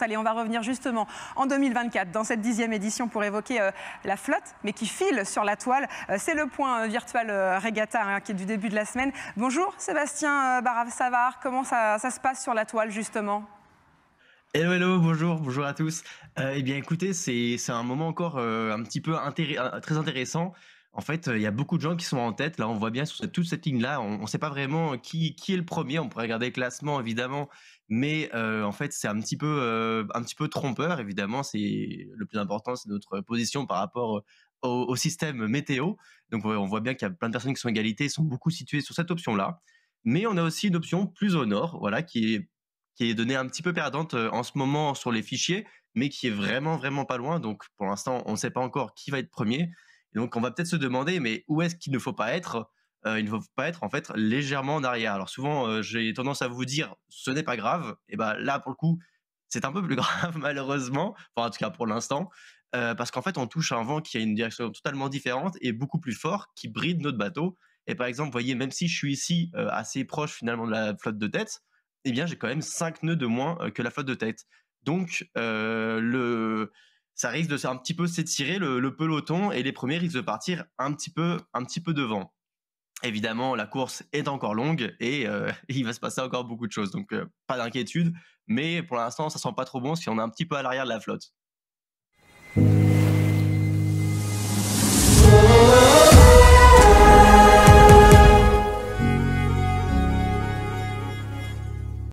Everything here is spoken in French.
Allez, on va revenir justement en 2024 dans cette 10e édition pour évoquer la flotte, mais qui file sur la toile. C'est le point virtuel Regatta qui est du début de la semaine. Bonjour Sébastien Barave-Savard, comment ça se passe sur la toile justement? Hello, hello, bonjour, bonjour à tous. Eh bien, écoutez, c'est un moment encore un petit peu très intéressant. En fait, il y a beaucoup de gens qui sont en tête. Là, on voit bien sur toute cette ligne-là, on ne sait pas vraiment qui est le premier. On pourrait regarder le classement, évidemment, mais en fait, c'est un petit peu trompeur, évidemment. C'est le plus important, c'est notre position par rapport au système météo. Donc, on voit bien qu'il y a plein de personnes qui sont égalité, sont beaucoup situées sur cette option-là. Mais on a aussi une option plus au nord, voilà, qui est donnée un petit peu perdante, en ce moment sur les fichiers, mais qui est vraiment, vraiment pas loin. Donc pour l'instant, on ne sait pas encore qui va être premier. Et donc on va peut-être se demander, mais où est-ce qu'il ne faut pas être? Il ne faut pas être en fait légèrement en arrière. Alors souvent, j'ai tendance à vous dire: «Ce n'est pas grave» et ben là pour le coup, c'est un peu plus grave malheureusement, enfin en tout cas pour l'instant, parce qu'en fait on touche un vent qui a une direction totalement différente et beaucoup plus fort, qui bride notre bateau. Et par exemple, vous voyez, même si je suis ici, assez proche finalement de la flotte de tête, eh bien, j'ai quand même 5 nœuds de moins que la flotte de tête. Donc, ça risque de un petit peu s'étirer le peloton et les premiers risquent de partir un petit peu devant. Évidemment, la course est encore longue et il va se passer encore beaucoup de choses. Donc, pas d'inquiétude, mais pour l'instant, ça sent pas trop bon si on est un petit peu à l'arrière de la flotte.